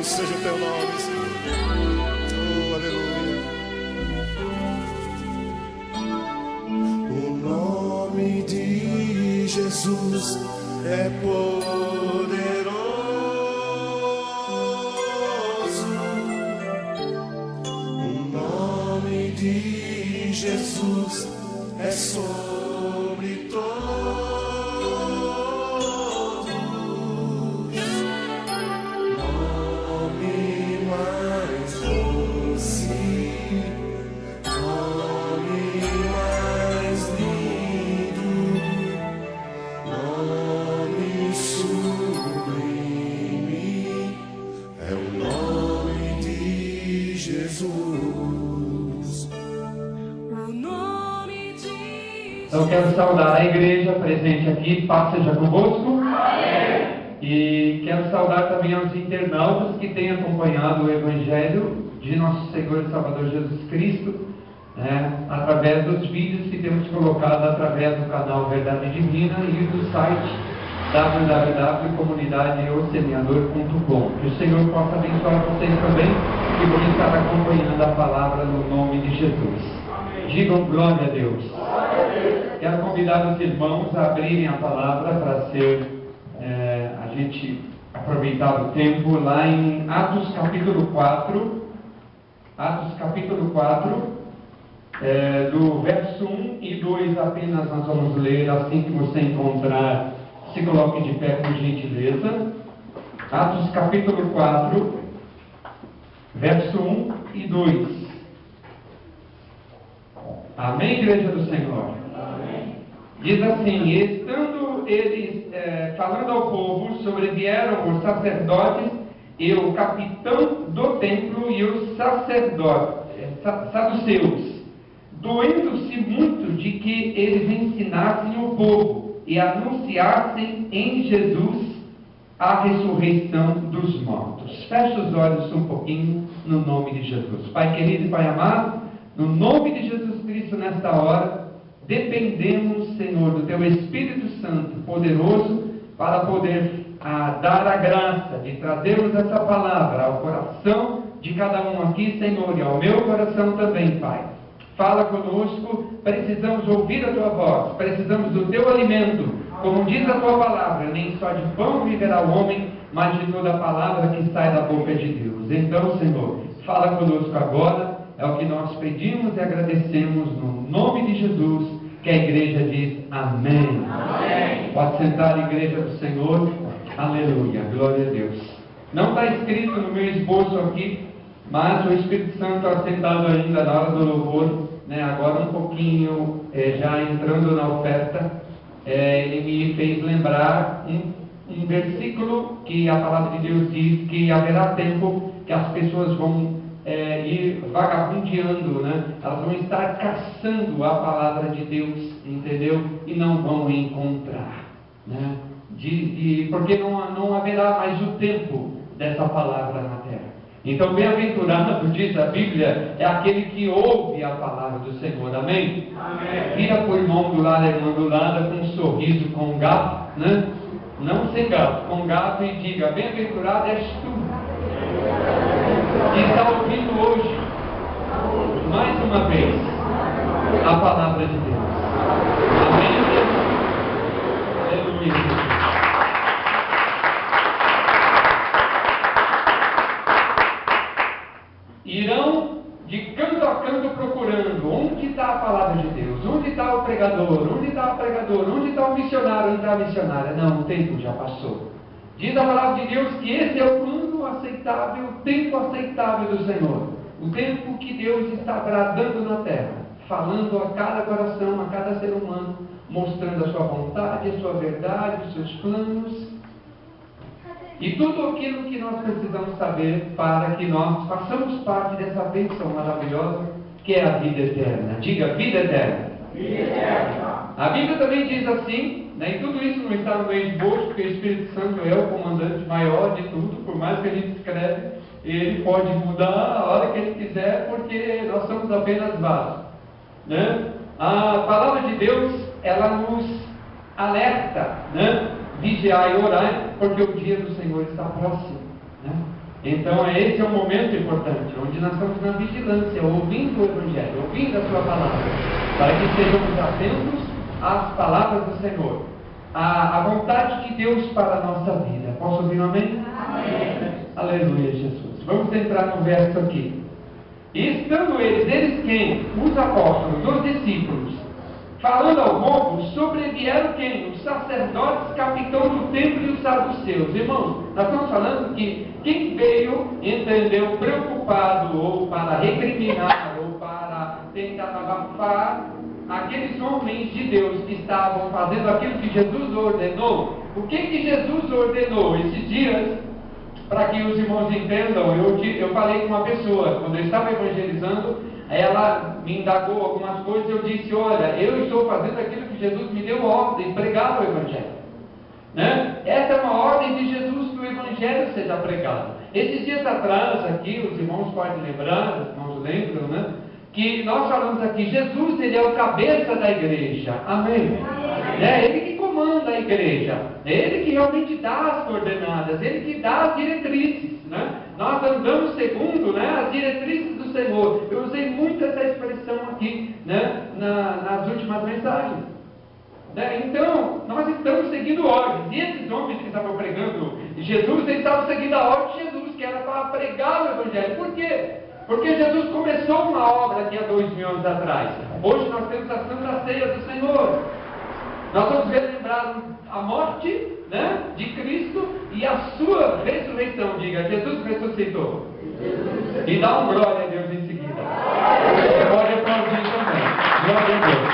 Bendito seja o teu nome, Senhor. Oh, aleluia. O nome de Jesus é poderoso. O nome de Jesus é sobre todos. Eu quero saudar a igreja presente aqui, paz seja convosco. E quero saudar também aos internautas que têm acompanhado o Evangelho de nosso Senhor e Salvador Jesus Cristo, através dos vídeos que temos colocado através do canal Verdade Divina e do site www.comunidadeosemeador.com. Que o Senhor possa abençoar vocês também que vão estar acompanhando a palavra no nome de Jesus. Digam glória a Deus. Quero convidar os irmãos a abrirem a palavra para a gente aproveitar o tempo lá em Atos capítulo 4. Atos capítulo 4, do verso 1 e 2 apenas nós vamos ler. Assim que você encontrar, se coloque de pé por gentileza. Atos capítulo 4, verso 1 e 2. Amém, igreja do Senhor? Amém. Diz assim: estando eles falando ao povo, sobrevieram os sacerdotes e o capitão do templo e os saduceus, doendo-se muito de que eles ensinassem o povo e anunciassem em Jesus a ressurreição dos mortos. Feche os olhos um pouquinho no nome de Jesus. Pai querido e Pai amado, no nome de Jesus Cristo, nesta hora, dependemos, Senhor, do Teu Espírito Santo poderoso para poder dar a graça de trazermos essa palavra ao coração de cada um aqui, Senhor, e ao meu coração também, Pai. Fala conosco, precisamos ouvir a Tua voz, precisamos do Teu alimento, como diz a Tua palavra, nem só de pão viverá o homem, mas de toda a palavra que sai da boca de Deus. Então, Senhor, fala conosco agora. É o que nós pedimos e agradecemos no nome de Jesus, que a igreja diz amém. Amém. Pode sentar, igreja do Senhor. Aleluia, glória a Deus. Não está escrito no meu esboço aqui, mas o Espírito Santo está sentado ainda na hora do louvor, agora um pouquinho, já entrando na oferta, ele me fez lembrar um versículo que a palavra de Deus diz que haverá tempo que as pessoas vão ir vagabundeando, elas vão estar caçando a palavra de Deus, entendeu? E não vão encontrar, porque não haverá mais o tempo dessa palavra na terra. Então, bem-aventurado, diz a Bíblia, é aquele que ouve a palavra do Senhor, amém? Amém. Vira para o irmão do lado, a irmã do lado, com um sorriso, com um gato, não sem gato, com gato, e diga: bem-aventurado és tu, que está ouvindo hoje, mais uma vez, a palavra de Deus. Amém? Aleluia. Irão de canto a canto procurando onde está a palavra de Deus, onde está o pregador, onde está o pregador, onde está o missionário, onde está a missionária. Não, o tempo já passou. Diz a palavra de Deus que esse é o plano aceitável, o tempo aceitável do Senhor. O tempo que Deus está bradando na terra, falando a cada coração, a cada ser humano, mostrando a sua vontade, a sua verdade, os seus planos. E tudo aquilo que nós precisamos saber para que nós façamos parte dessa bênção maravilhosa que é a vida eterna. Diga: vida eterna. Vida eterna. A Bíblia também diz assim, e tudo isso não está no meio de boas, porque o Espírito Santo é o comandante maior de tudo. Por mais que a gente escreve, ele pode mudar a hora que ele quiser, porque nós somos apenas vasos, A palavra de Deus, ela nos alerta, vigiar e orar, porque o dia do Senhor está próximo, Então esse é um momento importante, onde nós estamos na vigilância, ouvindo o Evangelho, ouvindo a sua palavra, para que sejamos atentos às palavras do Senhor, à vontade de Deus para a nossa vida. Posso ouvir um amém? Amém. Aleluia, Jesus. Vamos entrar no verso aqui. E estando eles quem? Os apóstolos, os discípulos, falando ao povo, sobrevieram quem? Os sacerdotes, capitão do templo e os saduceus. Irmãos, nós estamos falando que quem veio, entendeu, preocupado, ou para recriminar, ou para tentar abafar aqueles homens de Deus que estavam fazendo aquilo que Jesus ordenou. O que Jesus ordenou esses dias? Para que os irmãos entendam, eu falei com uma pessoa, quando eu estava evangelizando, ela me indagou algumas coisas, eu disse, olha, eu estou fazendo aquilo que Jesus me deu ordem, pregar o Evangelho. Né? Essa é uma ordem de Jesus, que o Evangelho seja pregado. Esses dias atrás, aqui, os irmãos podem lembrar, os irmãos lembram, né? Que nós falamos aqui, Jesus, ele é o cabeça da igreja. Amém? É ele que comanda a igreja. É ele que realmente dá as coordenadas, ele que dá as diretrizes. Né? Nós andamos segundo, né, as diretrizes do Senhor. Eu usei muito essa expressão aqui, né, nas últimas mensagens. Né? Então, nós estamos seguindo ordens. E esses homens que estavam pregando Jesus, eles estavam seguindo a ordem de Jesus, que era para pregar o Evangelho. Por quê? Porque Jesus começou uma obra aqui há 2000 anos atrás. Hoje nós temos a Santa Ceia do Senhor. Nós vamos relembrar a morte, né, de Cristo e a sua ressurreição. Diga, Jesus ressuscitou. E dá um glória a Deus em seguida. Você pode aplaudir também. Glória a Deus.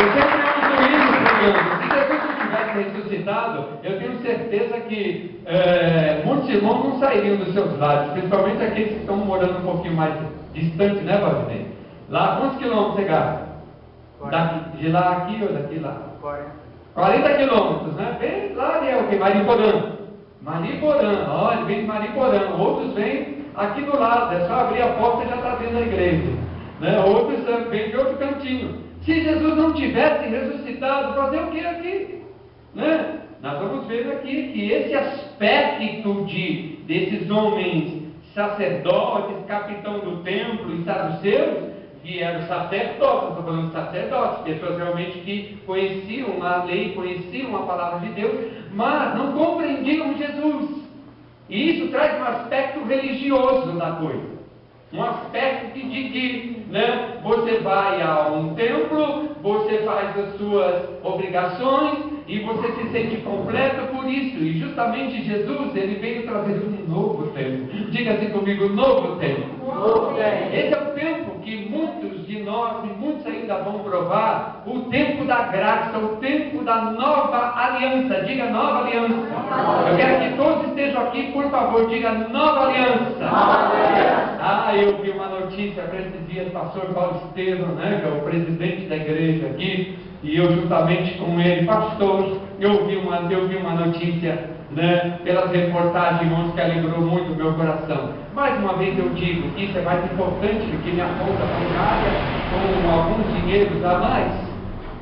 Eu sempre uso isso pregando. Se Jesus não tivesse ressuscitado, eu tenho certeza que muitos irmãos não sairiam dos seus lares, principalmente aqueles que estão morando um pouquinho mais distante, né, Valdinei? Lá, quantos quilômetros você gasta? De lá aqui ou daqui lá? 40 quilômetros, né? Vem lá, é o que? Mariporã. Mariporã, olha, vem de Mariporã. Outros vêm aqui do lado, é só abrir a porta e já está dentro da igreja. Né? Outros vêm de outro cantinho. Se Jesus não tivesse ressuscitado, fazer o que aqui? Né? Nós vamos ver aqui que esse aspecto desses homens sacerdotes, capitão do templo e saduceus, que eram sacerdotes, estou falando de sacerdotes, pessoas realmente que conheciam a lei, conheciam a palavra de Deus, mas não compreendiam Jesus. E isso traz um aspecto religioso da coisa. Um aspecto de que, né, você vai a um templo, você faz as suas obrigações e você se sente completo por isso. E justamente Jesus, ele veio trazer um novo tempo. Diga assim comigo, novo tempo. Esse é o tempo que muitos de nós e muitos ainda vão provar, o tempo da graça, o tempo da nova aliança. Diga nova aliança. Eu quero que todos estejam aqui, por favor, diga nova aliança. Eu vi uma notícia para esses dias, pastor Paulo Estevam, né, que é o presidente da igreja aqui, e eu juntamente com ele, pastor, eu vi uma notícia, né, pelas reportagens, irmãos, que alegrou muito o meu coração. Mais uma vez eu digo que isso é mais importante do que minha conta bancária, com alguns dinheiros a mais,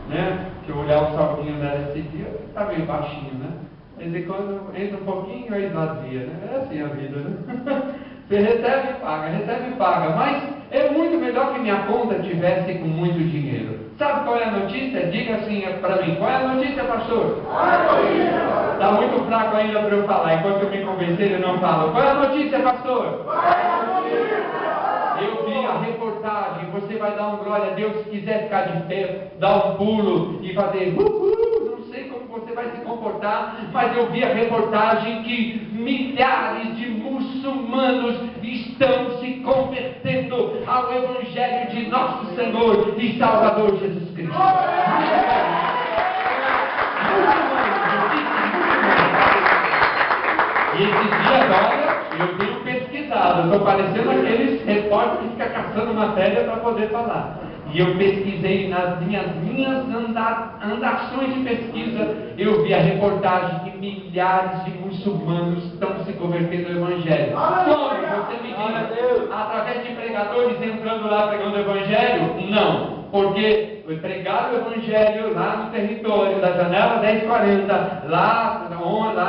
né? Se eu olhar o saldinho dela esse dia, está meio baixinho, né? De vez em quando entra um pouquinho e esvazia, né? É assim a vida, né? Você recebe e paga, mas é muito melhor que minha conta tivesse com muito dinheiro. Sabe qual é a notícia? Diga assim para mim, qual é a notícia, pastor? Está muito fraco ainda para eu falar, enquanto eu me convencer eu não falo. Qual é a notícia, pastor? Eu vi a reportagem, você vai dar um glória a Deus, se quiser ficar de pé, dar um pulo e fazer não sei como você vai se comportar, mas eu vi a reportagem que milhares de muçulmanos estão se convertendo ao Evangelho de nosso Senhor e Salvador Jesus Cristo. E esse dia agora eu tenho pesquisado, eu estou parecendo aqueles repórteres que ficam caçando matéria para poder falar. E eu pesquisei nas minhas andações de pesquisa, eu vi a reportagem que milhares de muçulmanos estão se convertendo ao Evangelho. Como? Você me diz, através de pregadores entrando lá pregando o Evangelho? Não, porque pregar o Evangelho lá no território da janela 1040, lá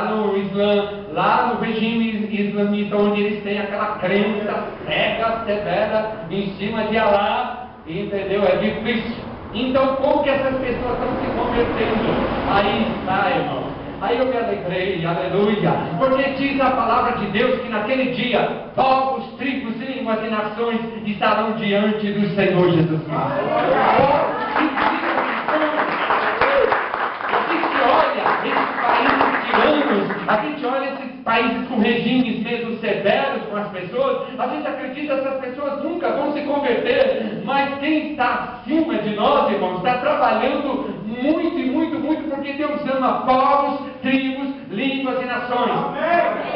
no Islã, lá no regime islamita, onde eles têm aquela crença cega, severa, em cima de Alá, entendeu? É difícil. Então, como que essas pessoas estão se convertendo? Aí está, irmão. Aí eu me alegrei, aleluia, porque diz a palavra de Deus que naquele dia, povos, tribos, línguas e nações estarão diante do Senhor Jesus Cristo. A gente olha esses países tiranos, a gente olha esses países com regimes mesmo severos com as pessoas, a gente acredita que essas pessoas nunca vão se converter, mas quem está acima de nós, irmãos, está trabalhando muito e muito, muito, porque Deus ama povos, tribos, línguas e nações.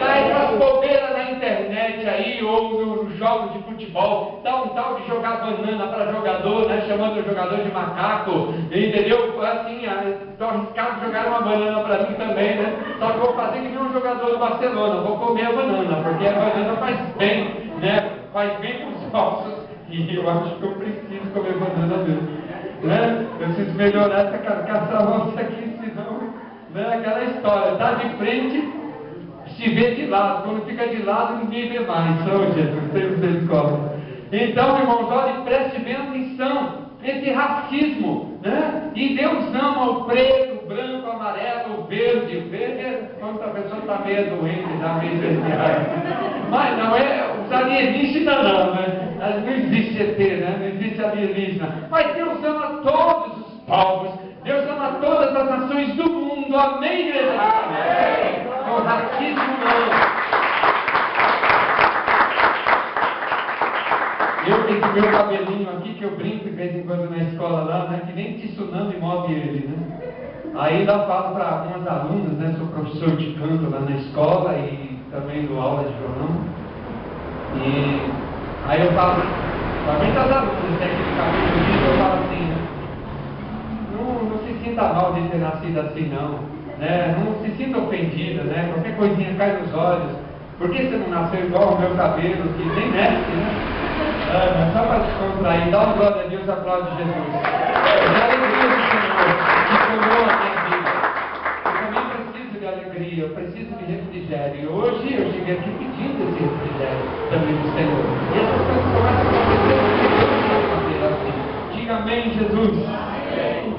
Dá essas bobeiras na internet aí, ou nos jogos de futebol, dá um tal de jogar banana para jogador, né, chamando o jogador de macaco, entendeu? Assim, estou arriscado de jogar uma banana para mim também, né? Só que vou fazer que nem um jogador do Barcelona, vou comer a banana, porque a banana faz bem, né? Faz bem para os ossos, e eu acho que eu preciso comer banana mesmo. Né? Eu preciso melhorar essa carcaça roça aqui, senão, né? Aquela história, está de frente, se vê de lado, quando fica de lado, ninguém vê mais. São Jesus, tem misericórdia. Então, irmãos, olha, preste bem atenção, esse racismo, né? E Deus ama o preto, o branco, o amarelo, o verde. O verde é quando a pessoa está meio doente, está meio desesperada. Mas não é os alienígenas não, né? Não existe ET, né? Não existe alienígena. Mas Deus ama todos os povos. Deus ama todas as nações do mundo. Amém, igreja? Amém. O racismo não. Eu tenho que meu cabelinho aqui, que eu brinco de vez em quando na escola lá, né? Que nem tsunami move ele, né? Aí lá falo para algumas alunas, né? Sou professor de canto lá na escola e também dou aula de violão. E aí eu falo, somente as alunas, tecnicamente, eu falo assim, não se sinta mal de ter nascido assim não, né? Não se sinta ofendida, né? Qualquer coisinha cai nos olhos. Por que você não nasceu igual o meu cabelo, que nem mexe, né? Mas só para descontrair, dá uma glória a Deus, aplaude Jesus. É a alegria do Senhor que formou a minha vida. Eu também preciso de alegria, eu preciso de refrigério. E hoje eu cheguei aqui pedindo esse refrigério também do Senhor. E essas coisas começam a acontecer porque Deus vai fazer assim. Diga amém, Jesus. Amém.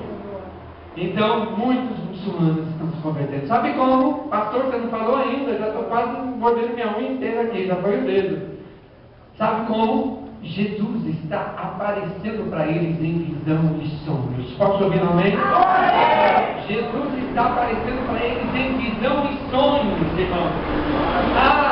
Então, muitos muçulmanos estão se convertendo. Sabe como? Pastor, você não falou ainda, já estou quase mordendo minha unha inteira aqui, já foi o dedo. Sabe como? Jesus está aparecendo para eles em visão e sonhos. Posso ouvir um amém? Jesus está aparecendo para eles em visão e sonhos, irmão.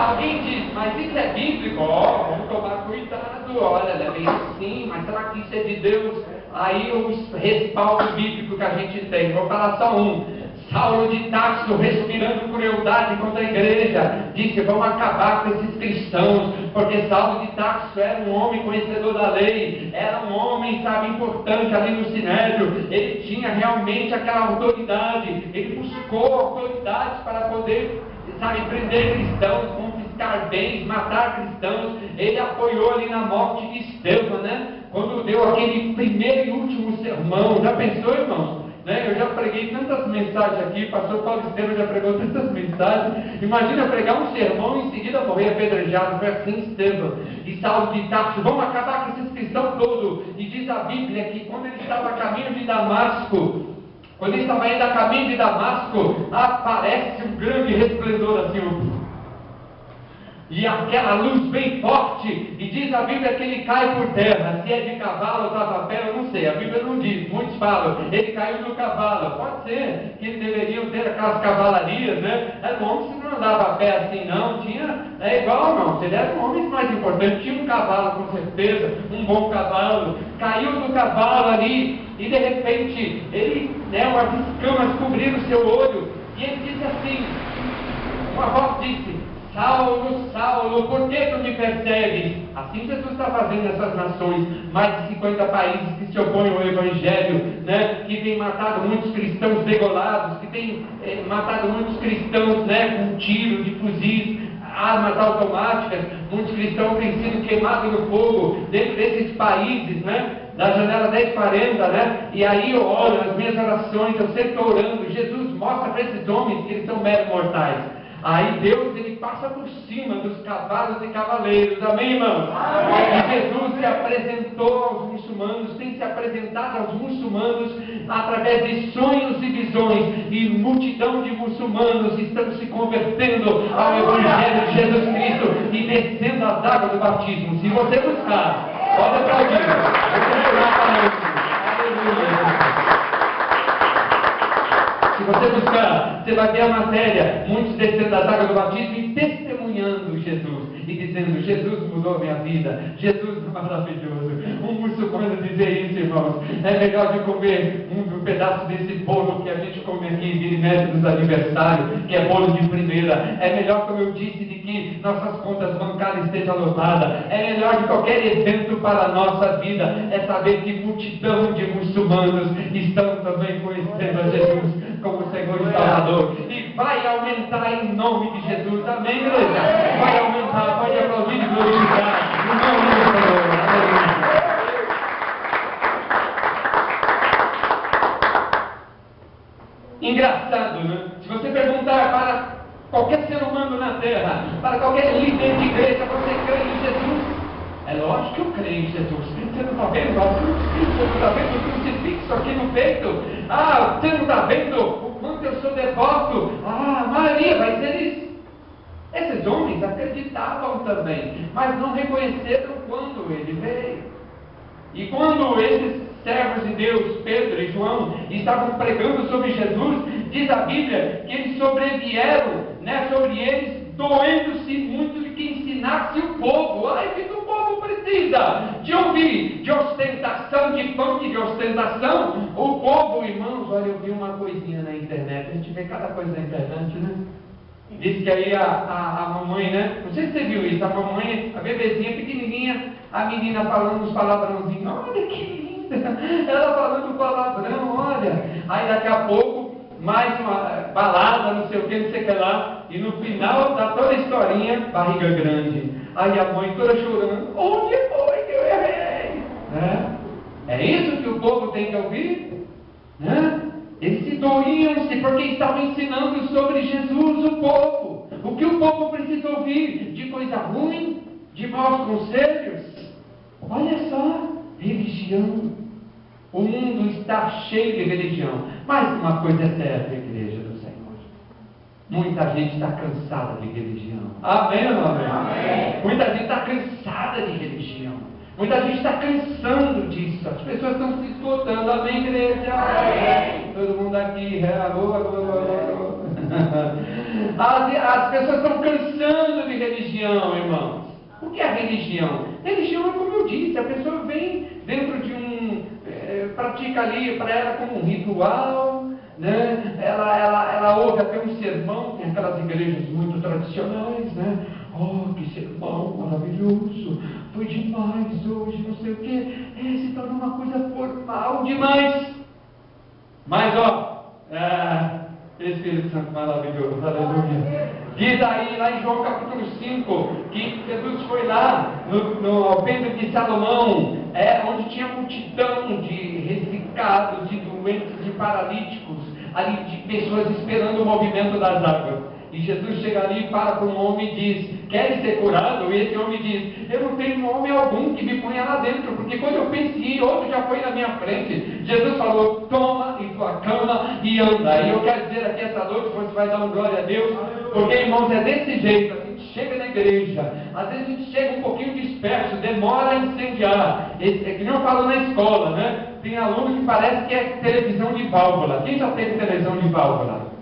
Alguém diz, mas isso é bíblico? Vamos tomar cuidado. Olha, é bem assim, mas será que isso é de Deus? Aí o respaldo bíblico que a gente tem. Vou falar só um. Saulo de Tarso, respirando crueldade contra a igreja, disse: vamos acabar com esses cristãos, porque Saulo de Tarso era um homem conhecedor da lei, era um homem, sabe, importante ali no Sinédrio, ele tinha realmente aquela autoridade, ele buscou autoridades para poder, sabe, prender cristãos, confiscar bens, matar cristãos. Ele apoiou ali na morte de Estevão, né? Quando deu aquele primeiro e último sermão. Já pensou, irmãos? Né? Eu já preguei tantas mensagens aqui, pastor Paulo Estevam já pregou tantas mensagens. Imagina pregar um sermão e em seguida morrer apedrejado. Foi assim Estevão e Saulo de Tarso. Vamos acabar com esses cristãos todos. E diz a Bíblia que quando ele estava a caminho de Damasco, quando ele estava indo a caminho de Damasco, aparece um grande resplendor assim, e aquela luz bem forte, e diz a Bíblia que ele cai por terra. Se é de cavalo ou estava a pé, eu não sei, a Bíblia não diz, muitos falam, ele caiu do cavalo. Pode ser que eles deveriam ter aquelas cavalarias, né? Era um homem que não andava a pé assim não, tinha, é igual não, ele era um homem mais importante, tinha um cavalo com certeza, um bom cavalo, caiu do cavalo ali, e de repente, ele, né, umas escamas cobriram o seu olho, e ele disse assim, uma voz disse: Saulo, Saulo, por que tu me persegues? Assim Jesus está fazendo nessas nações, mais de 50 países que se opõem ao Evangelho, né? Que tem matado muitos cristãos degolados, que tem matado muitos cristãos, né? Com tiro de fuzis. armas automáticas, muitos cristãos têm sido queimados no fogo dentro desses países, né? Da janela 1040, né? E aí eu oro, as minhas orações, eu sempre estou orando. Jesus mostra para esses homens que eles são meros mortais. Aí Deus, ele passa por cima dos cavalos e cavaleiros, amém, irmãos? E Jesus se apresentou aos muçulmanos, tem se apresentado aos muçulmanos através de sonhos e visões, e multidão de muçulmanos estão se convertendo ao Evangelho de Jesus Cristo e descendo as águas do batismo. Se você buscar, pode aplaudir, aleluia. Se você buscar, você vai ver a matéria, muitos descendo das águas do batismo e testemunhando Jesus, e dizendo, Jesus mudou a minha vida, Jesus é maravilhoso. Um muçulmano dizer isso, irmãos, é melhor de comer um pedaço desse bolo que a gente come aqui, vira e mexe nos aniversários, que é bolo de primeira. É melhor, como eu disse, de que nossas contas bancárias estejam lotadas. É melhor de qualquer evento para a nossa vida, é saber que multidão de muçulmanos estão também conhecendo a Jesus como Senhor e Salvador, e vai aumentar em nome de Jesus, amém, igreja? Vai aumentar, pode aplaudir e glorificar o nome do Senhor, amém. Engraçado, né? Se você perguntar para qualquer ser humano na terra, para qualquer líder de igreja, você crê em Jesus? É lógico que eu creio em Jesus. Você não está vendo a cruz? Você não está vendo o crucifixo aqui no peito? Ah, você não está vendo o quanto eu sou devoto? Ah, a maioria vai ser isso. Esses homens acreditavam também, mas não reconheceram quando ele veio. E quando esses servos de Deus, Pedro e João, estavam pregando sobre Jesus, diz a Bíblia que eles sobrevieram, né, sobre eles, doendo-se muito de que ensinasse o povo. Ai, que o povo precisa de ouvir, de ostentação, de funk, de ostentação. O povo, irmãos, olha, eu vi uma coisinha na internet, a gente vê cada coisa na internet, né? Diz que aí a mamãe, né? Não sei se você viu isso, a mamãe, a bebezinha pequenininha, a menina falando os palavrãozinhos. Olha que linda! Ela falando palavrão, olha. Aí daqui a pouco, mais uma balada, não sei o que, não sei o que lá. E no final da toda a historinha, barriga grande. Aí a mãe toda chorando. Onde foi que eu errei? É isso que o povo tem que ouvir? Eles se doíam-se porque estavam ensinando sobre Jesus, o povo. O que o povo precisa ouvir? De coisa ruim? De maus conselhos? Olha só, religião. O mundo está cheio de religião. Mas uma coisa é certa, igreja do Senhor. Muita gente está cansada de religião. Amém ou não amém? Amém. Muita gente está cansada de religião. Muita gente está cansando disso. As pessoas estão se esgotando. Amém, igreja? Amém. Todo mundo aqui. Alô, alô, alô. As pessoas estão cansando de religião, irmãos. O que é religião? Religião é como eu disse. A pessoa vem dentro de pratica ali para ela como um ritual, né? Ela ouve até um sermão, tem aquelas igrejas muito tradicionais, né? Oh, que sermão maravilhoso, foi demais hoje, não sei o que. Se tornou uma coisa formal demais. Mas Espírito Santo maravilhoso, aleluia. Diz aí, lá em João capítulo 5, que Jesus foi lá ao templo de Salomão, onde tinha multidão de ressecados, de doentes, de paralíticos, ali de pessoas esperando o movimento das águas. E Jesus chega ali, para com um homem e diz: queres ser curado? E esse homem diz: eu não tenho homem algum que me ponha lá dentro, porque quando eu penso em ir, outro já foi na minha frente. Jesus falou: toma em tua cama e anda. E eu quero dizer aqui essa noite, você vai dar um glória a Deus, porque, irmãos, é desse jeito. A gente chega na igreja, às vezes a gente chega um pouquinho disperso, demora a incendiar. É que não falo na escola, né? Tem aluno que parece que é televisão de válvula. Quem já teve televisão de válvula?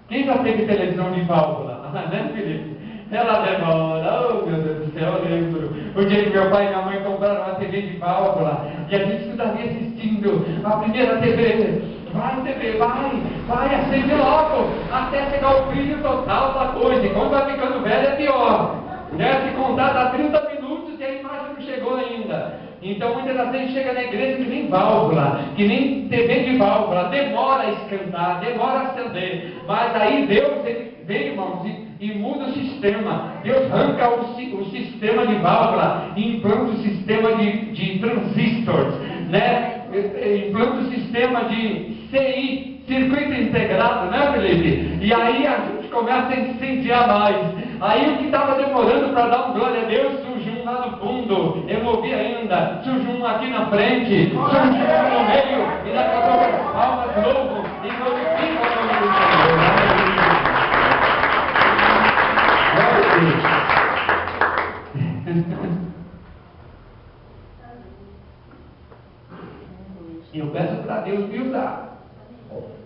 Quem já teve televisão de válvula? Né, Felipe? Ela demora, oh meu Deus do céu, eu lembro. O dia que meu pai e minha mãe compraram uma TV de válvula, e a gente estava assistindo a primeira TV. Vai, TV, vai, acende logo, até chegar o brilho total da coisa. E quando vai ficando velho é pior. Né? Se contar, dá 30 minutos e a imagem não chegou ainda. Então muitas das vezes chega na igreja que nem válvula, que nem TV de válvula, demora a esquentar, demora a acender. Mas aí Deus, ele vem, irmãos, e e muda o sistema. Deus arranca o sistema de válvula e implanta o sistema de transistores, né? Implanta o sistema de CI, circuito integrado, né, Felipe? E aí a gente começa a incendiar mais. Aí o que estava demorando para dar um glória a Deus, surge um lá no fundo, eu ouvi ainda, surge um aqui na frente, surge um no meio, e daqui a pouco as palmas louvam e glorificam o nome do Senhor. Eu peço para Deus me usar.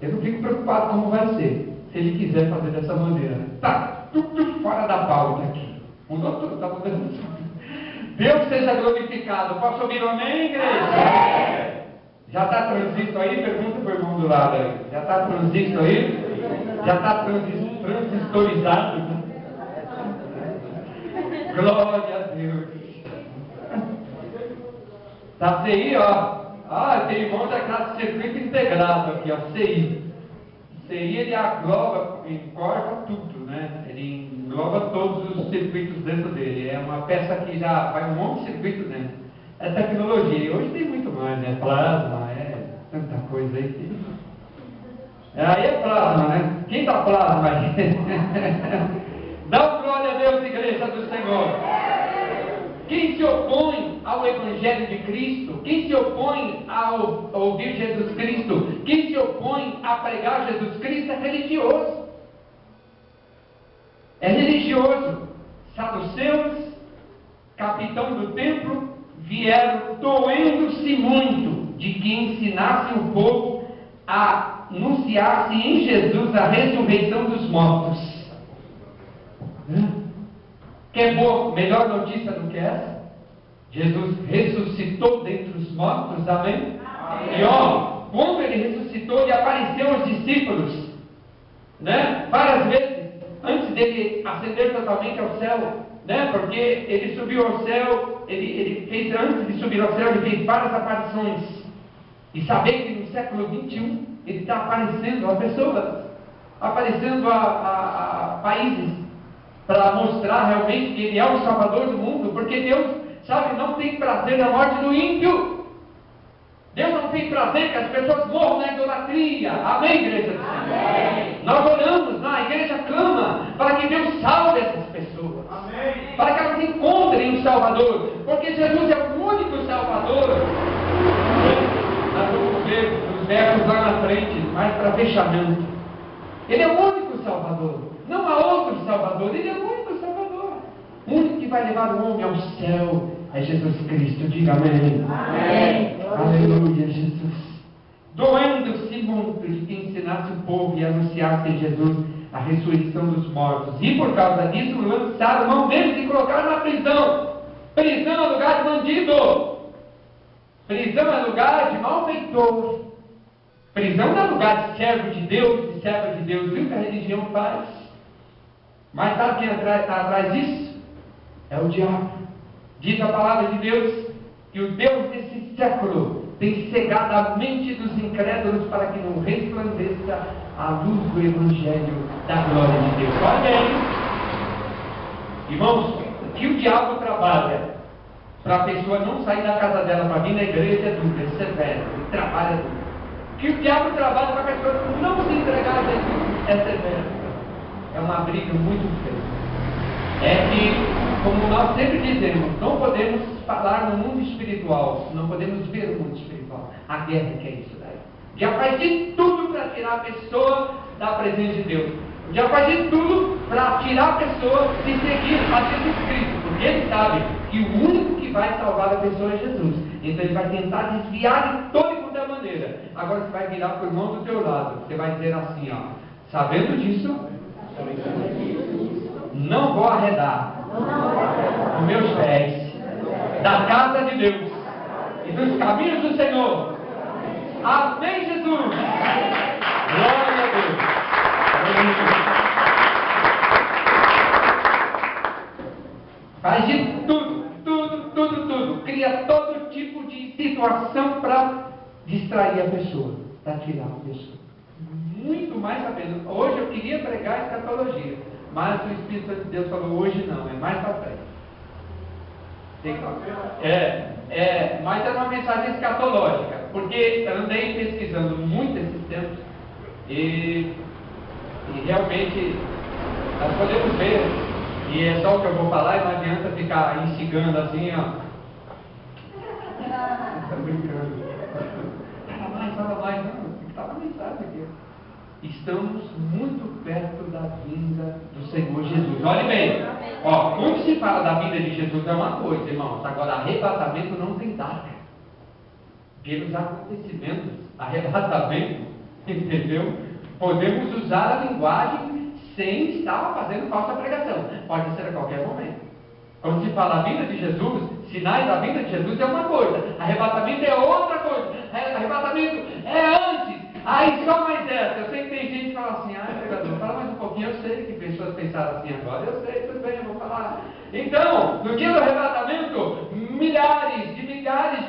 Eu não fico preocupado como vai ser, se Ele quiser fazer dessa maneira. Tá, tudo fora da pauta aqui. Mudou tudo, está mudando tudo. Deus seja glorificado. Posso ouvir um amém, igreja? Já está transito aí? Pergunta para o irmão do lado aí. Já está transito aí? Já está transistorizado? Glória a Deus. Está CI, ó. Ah, tem irmão da classe circuito integrado aqui, ó. CI. CI ele engloba tudo, né? Ele engloba todos os circuitos dentro dele. É uma peça que já vai um monte de circuito dentro. É tecnologia. E hoje tem muito mais, né? Plasma, tanta coisa aí. Aí é plasma, né? Quem dá plasma aí? Dá glória a Deus, igreja do Senhor. Quem se opõe ao Evangelho de Cristo, quem se opõe a ouvir Jesus Cristo, quem se opõe a pregar Jesus Cristo é religioso. É religioso. Saduceus, capitão do templo, vieram doendo-se muito de que ensinassem o povo a anunciar-se em Jesus a ressurreição dos mortos. Quer boa, melhor notícia do que essa? Jesus ressuscitou dentre os mortos, amém? Amém. E ó, quando ele ressuscitou, ele apareceu aos discípulos, né? Várias vezes, antes dele ascender totalmente ao céu, né? Porque ele subiu ao céu, ele fez, antes de subir ao céu, ele fez várias aparições. E saber que no século 21 ele está aparecendo a pessoas, aparecendo a países, para mostrar realmente que Ele é o Salvador do mundo, porque Deus, sabe, não tem prazer na morte do ímpio. Deus não tem prazer que as pessoas morram na idolatria. Amém, igreja do Senhor? Nós oramos, a igreja clama para que Deus salve essas pessoas. Amém. Para que elas encontrem o Salvador, porque Jesus é o único Salvador. Nós vamos ver os versos lá na frente, mais para fechamento. Ele é o único Salvador. Não há outro Salvador, Ele é o único Salvador. O único que vai levar o homem ao céu é Jesus Cristo. Diga amém. Amém. Aleluia, Jesus. Doendo-se muito de que ensinasse o povo e anunciasse em Jesus a ressurreição dos mortos. E por causa disso lançaram mão deles e colocaram na prisão. Prisão é lugar de bandido. Prisão é lugar de malfeitor. Prisão não é lugar de servo de Deus, viu que a religião faz? Mas sabe quem está atrás disso? É o diabo. Diz a palavra de Deus que o Deus desse século tem cegado a mente dos incrédulos para que não resplandeça a luz do Evangelho da glória de Deus. Olha bem, irmãos, o que o diabo trabalha para a pessoa não sair da casa dela para vir na igreja é duro, é severo, ele trabalha duro. O que o diabo trabalha para a pessoa não se entregar a Jesus é severo. É uma briga muito feia. É que, como nós sempre dizemos, não podemos falar no mundo espiritual, não podemos ver o mundo espiritual. A guerra que é isso daí. Já faz de tudo para tirar a pessoa da presença de Deus. Já faz de tudo para tirar a pessoa de seguir a Jesus Cristo. Porque ele sabe que o único que vai salvar a pessoa é Jesus. Então ele vai tentar desviar de toda e qualquer maneira. Agora você vai virar para o irmão do teu lado. Você vai dizer assim, ó. Sabendo disso, não vou arredar os meus pés da casa de Deus e dos caminhos do Senhor. Amém, Jesus. Glória a Deus. Faz de tudo. Cria todo tipo de situação para distrair a pessoa, para tirar a pessoa. Muito mais sabendo. Hoje eu queria pregar escatologia, mas o Espírito Santo de Deus falou, hoje não, é mais para frente. Mas é uma mensagem escatológica, porque eu andei pesquisando muito esses tempos e realmente nós podemos ver, e é só o que eu vou falar, e não adianta ficar instigando assim, ó. Está brincando. Fala mais, não, tem que estar na mensagem aqui. Estamos muito perto da vinda do Senhor Jesus. Olhe bem, ó, quando se fala da vinda de Jesus é uma coisa, irmãos, agora arrebatamento não tem data. Pelos acontecimentos, arrebatamento, entendeu? Podemos usar a linguagem sem estar fazendo falsa pregação. Pode ser a qualquer momento. Quando se fala a vinda de Jesus, sinais da vinda de Jesus é uma coisa, arrebatamento é outra coisa. Arrebatamento é antes. Aí só mais essa. Eu sei que tem gente que fala assim, pregador, fala mais um pouquinho. Eu sei que pessoas pensaram assim agora. Eu sei, tudo bem, eu vou falar. Então, no dia do arrebatamento, milhares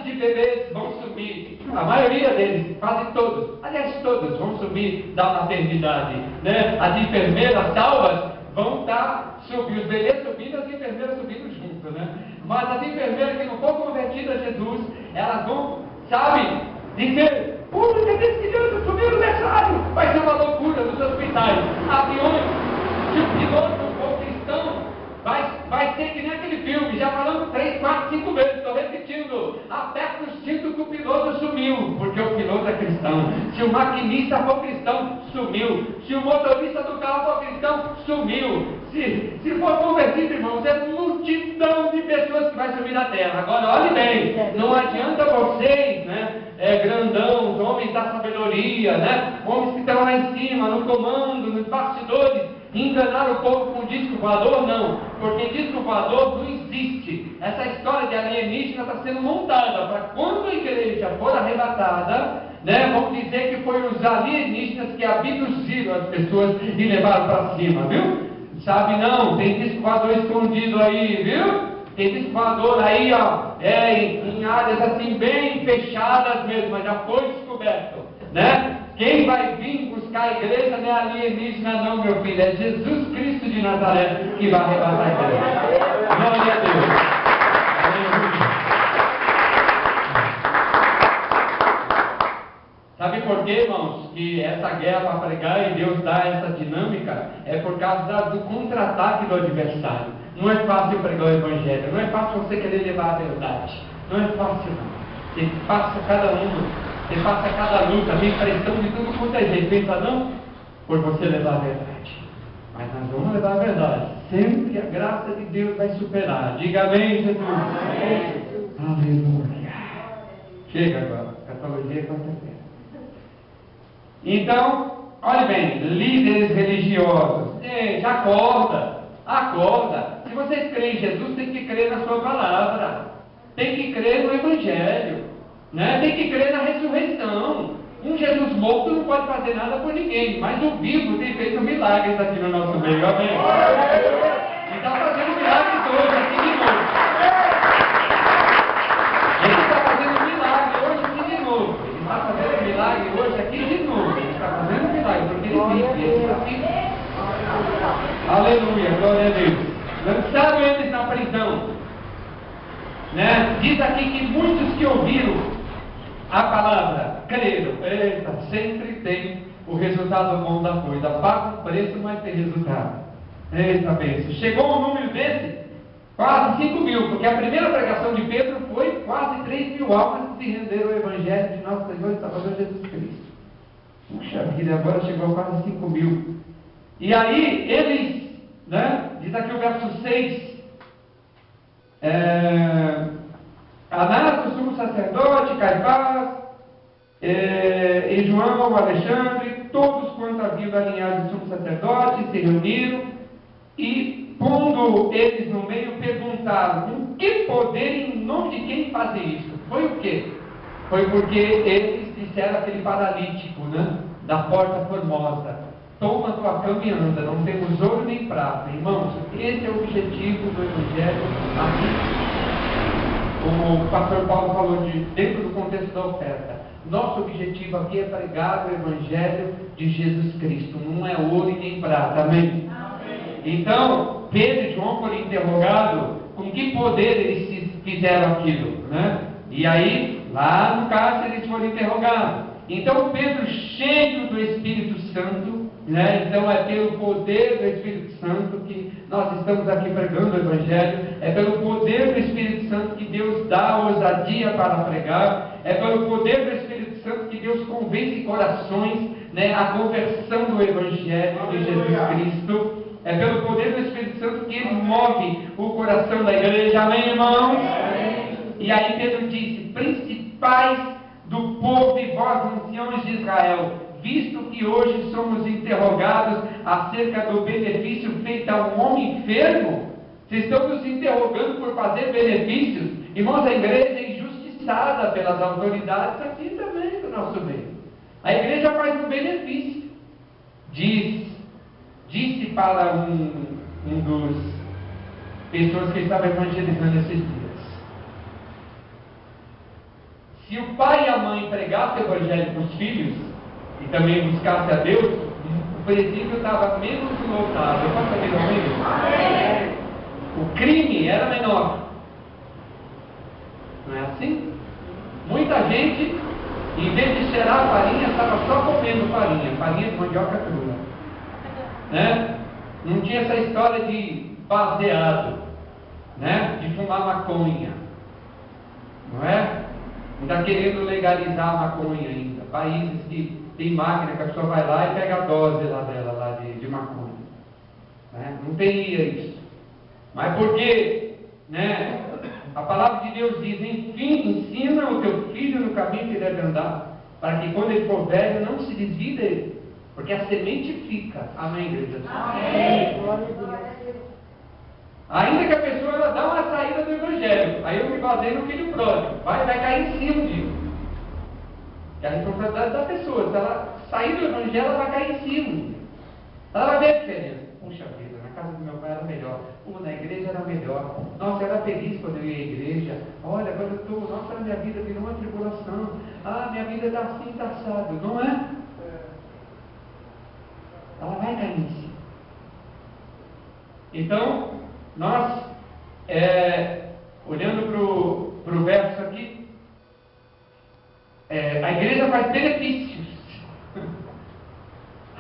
de bebês vão subir. A maioria deles, quase todos, aliás todos, vão subir da maternidade, né? As enfermeiras salvas vão estar subindo, os bebês subindo, as enfermeiras subindo junto, né? Mas as enfermeiras que não foram convertidas a Jesus, elas vão, sabe, dizer, público é desfilando, subiu no versário, vai ser uma loucura nos hospitais, aviões, se o piloto for cristão, vai ser que nem aquele filme, já falando 3, 4, 5 vezes, estou repetindo, aperta o cinto que o piloto sumiu, porque o piloto é cristão. Se o maquinista for cristão, sumiu. Se o motorista do carro for cristão, sumiu. Se for convertido, irmãos, é multidão de pessoas que vai subir da terra. Agora, olhe bem, não adianta vocês, né, grandão, homens da sabedoria, né, homens que estão lá em cima, no comando, nos bastidores, enganar o povo com disco voador, não, porque disco voador não existe. Essa história de alienígena está sendo montada para quando a igreja for arrebatada, né, vamos dizer que foi os alienígenas que abduziram as pessoas e levaram para cima, viu? Sabe não, tem disco voador escondido aí, viu? Tem disco voador aí, ó, em áreas assim bem fechadas mesmo, mas já foi descoberto, né? Quem vai vir buscar a igreja não é alienígena não, meu filho, é Jesus Cristo de Nazaré que vai arrebatar a igreja. Glória a Deus. Sabe por quê, irmãos, que essa guerra para pregar e Deus dá essa dinâmica? É por causa do contra-ataque do adversário. Não é fácil pregar o Evangelho, não é fácil você querer levar a verdade. Não é fácil não. Você passa cada você passa cada luta, tem pressão de tudo quanto é jeito. Pensa não? Por você levar a verdade. Mas nós vamos levar a verdade. Sempre a graça de Deus vai superar. Diga amém, Jesus. Amém. Aleluia. Chega agora. Escatologia é quarta-feira. Então, olhe bem, líderes religiosos. Gente, acorda. Se vocês creem em Jesus, tem que crer na sua palavra. Tem que crer no Evangelho. Né? Tem que crer na ressurreição. Um Jesus morto não pode fazer nada por ninguém, mas o vivo tem feito milagres aqui no nosso meio. Amém? E está fazendo milagres hoje aqui de novo. Ele está fazendo milagre hoje aqui de novo. Ele está fazendo milagre hoje aqui de novo. Ele está fazendo milagre porque ele vive. Ele está aqui. Aleluia, glória a Deus. Lançaram eles na prisão. Né? Diz aqui que muitos que ouviram a palavra, creram. Eita, sempre tem o resultado bom da coisa. Paga o preço, mas tem resultado. Eita, bênção. Chegou um número desse, quase 5.000, porque a primeira pregação de Pedro foi quase 3.000 almas que se renderam ao Evangelho de nosso Senhor e Salvador Jesus Cristo. Puxa vida, agora chegou a quase 5.000. E aí, eles, né, diz aqui o verso 6, Anás, o sumo sacerdote, Caifás, e João, Alexandre, todos quanto haviam da linhagem do sumo sacerdote, se reuniram e, pondo eles no meio, perguntaram: com que poder, em nome de quem fazer isso? Foi o quê? Foi porque eles disseram aquele paralítico, né, da porta formosa: toma tua cama e anda, não temos ouro nem prata. Irmãos, esse é o objetivo do Evangelho aqui. O pastor Paulo falou dentro do contexto da oferta. Nosso objetivo aqui é pregar o Evangelho de Jesus Cristo. Não é ouro e nem prata. Amém? Amém. Então, Pedro e João foram interrogados com que poder eles fizeram aquilo, né? E aí, lá no cárcere, eles foram interrogados. Então, Pedro, cheio do Espírito Santo, né? Então, é pelo poder do Espírito Santo que nós estamos aqui pregando o Evangelho, é pelo poder do Espírito Santo que Deus dá ousadia para pregar, é pelo poder do Espírito Santo que Deus convence corações, né, à conversão do Evangelho de Jesus Cristo. É pelo poder do Espírito Santo que Ele move o coração da igreja. Amém, irmãos? E aí Pedro disse: principais do povo e vós, anciãos de Israel, visto que hoje somos interrogados acerca do benefício feito a um homem enfermo, vocês estão nos interrogando por fazer benefícios. Irmãos, a igreja é injustiçada pelas autoridades aqui também do nosso meio. A igreja faz um benefício. Disse para um dos pessoas que estava evangelizando esses dias: se o pai e a mãe pregassem o evangelho para os filhos e também buscasse a Deus, o presídio estava menos lotado. Eu posso saber comigo? O crime era menor. Não é assim? Muita gente, em vez de cheirar farinha, estava só comendo farinha de mandioca crua, né? Não tinha essa história de baseado, né? De fumar maconha, não é? Não está querendo legalizar a maconha ainda. Países que tem máquina que a pessoa vai lá e pega a dose lá dela, lá de maconha, né? Não teria isso. Mas porque, né, a palavra de Deus diz: enfim, ensina o teu filho no caminho que deve andar, para que quando ele for velho não se desvie dele, porque a semente fica. Amém, igreja? Amém. Glória a Deus. Ainda que a pessoa ela dá uma saída do evangelho, aí eu me baseio no filho pródigo, vai cair em cima disso. Que a responsabilidade da pessoa, se ela sair do evangelho, ela vai cair em cima. Ela vai ver a diferença. Puxa vida, na casa do meu pai era melhor, na igreja era melhor, nossa, eu era feliz quando eu ia à igreja, olha, agora eu estou, nossa, minha vida virou uma tribulação, minha vida está assim, está assado, não é? Ela vai cair em cima. Então, nós, olhando para o verso aqui, a igreja faz benefícios.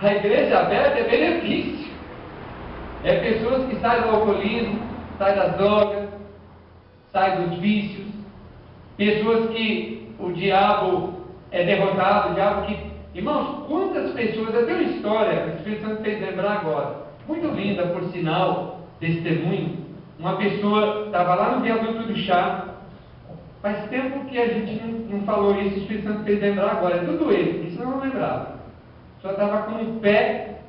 A igreja aberta é benefício. É pessoas que saem do alcoolismo, saem das drogas, saem dos vícios, pessoas que o diabo é derrotado, o diabo que... Irmãos, quantas pessoas... Eu tenho uma história que o Espírito Santo fez lembrar agora, muito linda, por sinal, testemunho. Uma pessoa estava lá no viaduto do chá, faz tempo que a gente não falou isso, o Espírito Santo fez lembrar agora, é tudo ele, porque senão eu não lembrava. Só estava com o pé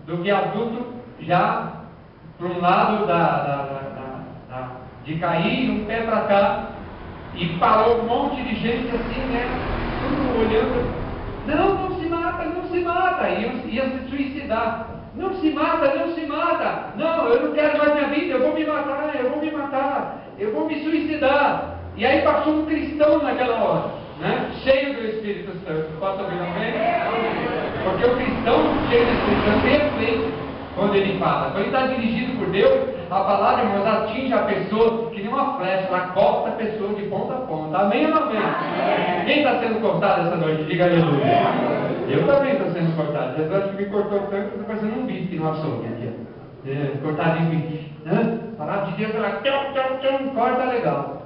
do viaduto já para um lado de cair, um pé para cá, e parou um monte de gente assim, né? Tudo olhando. Não se mata, não se mata. E ia se suicidar. Não se mata, não se mata. Não, eu não quero mais minha vida, eu vou me matar, eu vou me suicidar. E aí passou um cristão naquela hora, né? Cheio do Espírito Santo. Posso ouvir amém? Porque o cristão cheio do Espírito Santo tem efeito quando ele fala. Quando ele está dirigido por Deus, a palavra, irmãos, atinge a pessoa que nem uma flecha, ela corta a pessoa de ponta a ponta. Amém ou não amém? Quem está sendo cortado essa noite? Diga aleluia. Eu também estou sendo cortado. Jesus me cortou tanto que estou parecendo um bife no açougue aqui. Cortado em bife. A palavra de Deus, ela corta legal.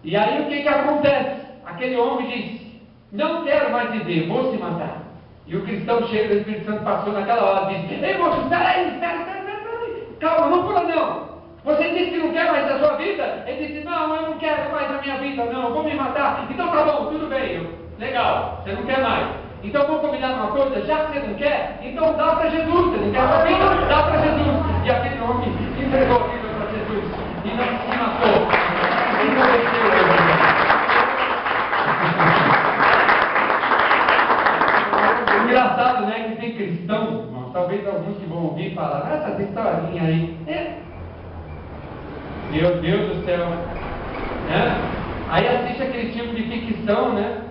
E aí o que acontece? Aquele homem disse: não quero mais viver, vou se matar. E o cristão cheio do Espírito Santo passou naquela hora e disse: ei moço, espera aí, calma, não pula não. Você disse que não quer mais a sua vida? Ele disse: não, eu não quero mais a minha vida, não, eu vou me matar. Então tá bom, tudo bem, legal, você não quer mais. Então vamos combinar uma coisa, já que você não quer, então dá para Jesus, você não quer a vida, dá para Jesus. E aquele homem entregou a vida para Jesus e não se matou. E não obedeceu. Engraçado, né, que tem cristão, irmão, talvez alguns que vão ouvir falar: essa historinha aí, meu Deus do céu, né? Aí assiste aquele tipo de ficção, né?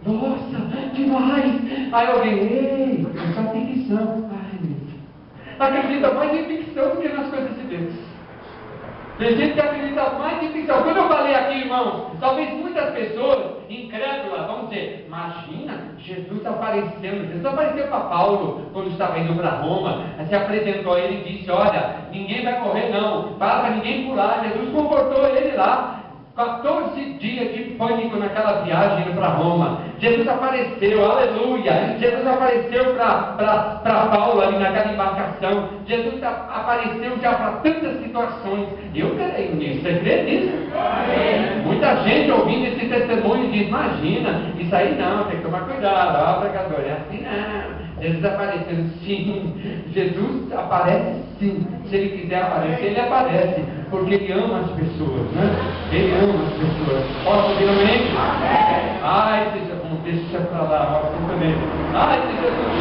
Nossa, demais! Aí alguém, ei, é só ficção. Ai, meu Deus. acredita mais em ficção do que nas coisas de Deus. Tem gente que acredita mais em ficção. Quando eu falei aqui, irmãos, talvez muitas pessoas incrédulas vão dizer: imagina, Jesus aparecendo. Jesus apareceu para Paulo quando estava indo para Roma. Se apresentou a ele e disse: olha, ninguém vai morrer não, para ninguém pular. Jesus comportou ele lá. 14 dias de pânico naquela viagem para Roma. Jesus apareceu, aleluia. Jesus apareceu para Paulo ali naquela embarcação. Jesus apareceu já para tantas situações. Eu creio nisso, você crê nisso? Muita gente ouvindo esse testemunho diz: imagina, isso aí não, tem que tomar cuidado, ó, pregador, é assim não. Jesus apareceu, sim. Jesus aparece sim. Se ele quiser aparecer, ele aparece. Porque ele ama as pessoas, né? Ele ama as pessoas. Posso ouvir amém? Ai, seja bom, deixa para lá, assim também. Ai, se Jesus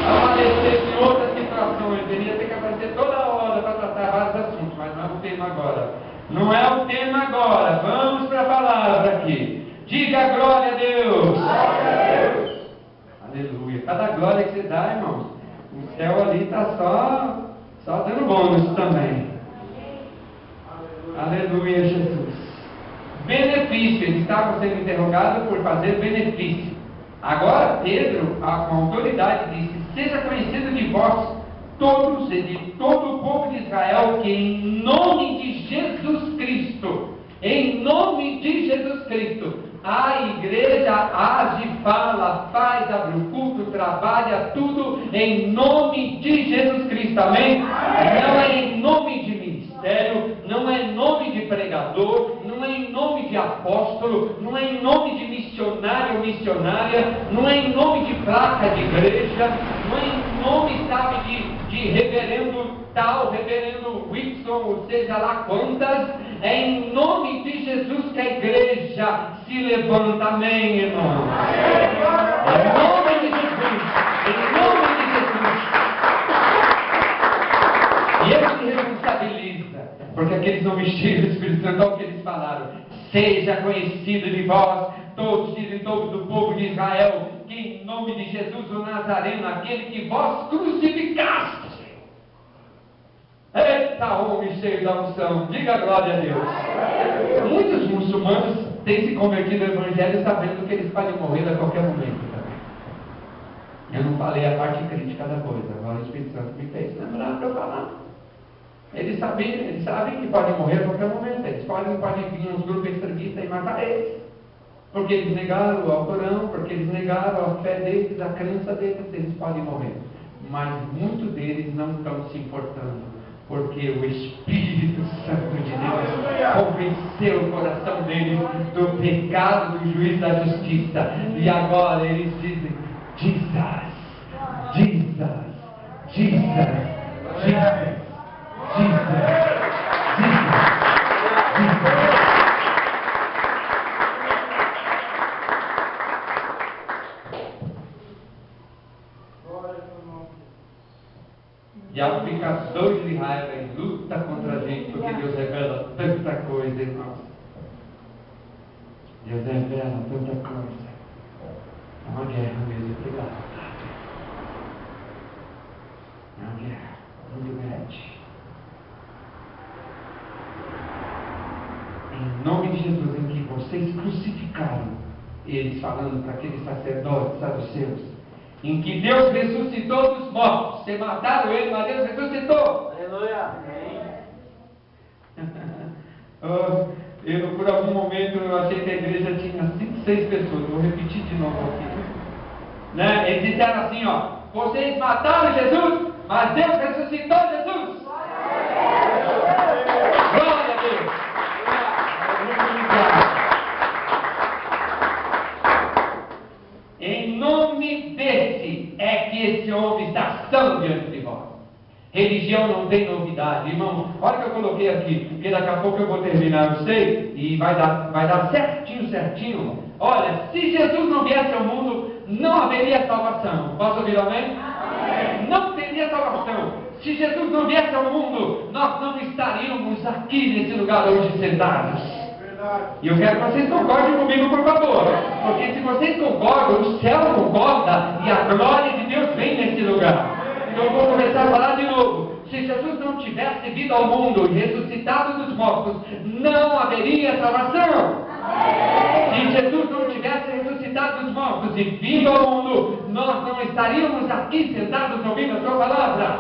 aparecesse em outras situações, ele ia ter que aparecer toda hora para tratar vários assuntos, mas não é o tema agora. Não é o tema agora. Vamos para a palavra aqui. Diga glória a Deus. Glória a Deus. Aleluia. Cada glória que você dá, irmãos, o céu ali está só dando bônus também. Aleluia, Jesus. Benefício. Eles estavam sendo interrogados por fazer benefício. Agora Pedro, com autoridade, disse: seja conhecido de vós todos e de todo o povo de Israel que em nome de Jesus Cristo, em nome de Jesus Cristo, a igreja age, fala, faz, abre o culto, trabalha, tudo em nome de Jesus Cristo, amém? Não é em nome de ministério, não é em nome de pregador, não é em nome de apóstolo, não é em nome de missionário ou missionária, não é em nome de placa de igreja, não é em nome, sabe, de reverendo tal, reverendo Whitson, ou seja lá quantas. É em nome de Jesus que a igreja se levanta, amém, irmão? Em nome de Jesus, em nome de Jesus. E ele se responsabiliza, porque aqueles não mexeram o Espírito Santo, é o que eles falaram: seja conhecido de vós, todos e de todo o povo de Israel, que em nome de Jesus o Nazareno, aquele que vós crucificaste. Eita, homem cheio da unção, diga glória a Deus. Muitos muçulmanos têm se convertido ao Evangelho sabendo que eles podem morrer a qualquer momento também. Eu não falei a parte crítica da coisa, agora o Espírito Santo me fez lembrar para eu falar. Eles sabem que podem morrer a qualquer momento. Eles podem vir uns grupos extremistas e matar eles. Porque eles negaram ao Corão, porque eles negaram a fé deles, a crença deles, eles podem morrer. Mas muitos deles não estão se importando, porque o Espírito Santo de Deus convenceu o coração deles do pecado, do juízo, da justiça. E agora eles dizem: Jesus, Jesus, Jesus, Jesus, Jesus, Jesus. E ao ficar doido de raiva, ele luta contra a gente, porque Deus revela tanta coisa, irmãos. Deus revela tanta coisa. É uma guerra mesmo, obrigado. É uma guerra muito grande. Em nome de Jesus, em que vocês crucificaram, eles falando para aqueles sacerdotes saduceus, em que Deus ressuscitou dos mortos. Você mataram ele, mas Deus ressuscitou. Aleluia. Por algum momento eu achei que a igreja tinha 5, 6 pessoas. Vou repetir de novo aqui. Né? Eles disseram assim, ó: vocês mataram Jesus, mas Deus ressuscitou Jesus. Glória a Deus. Em nome desse é que esse homem está são diante de vós. Religião não tem novidade, irmão. Olha o que eu coloquei aqui, porque daqui a pouco eu vou terminar, eu sei, e vai dar certinho. Olha, se Jesus não viesse ao mundo, não haveria salvação. Posso ouvir amém? Amém. Não teria salvação. Se Jesus não viesse ao mundo, nós não estaríamos aqui nesse lugar hoje sentados. E eu quero que vocês concordem comigo, por favor. Porque se vocês concordam, o céu concorda e a glória de Deus vem nesse lugar. Então eu vou começar a falar de novo. Se Jesus não tivesse vindo ao mundo e ressuscitado dos mortos, não haveria salvação. Se Jesus não tivesse ressuscitado dos mortos e vindo ao mundo, nós não estaríamos aqui sentados ouvindo a sua palavra.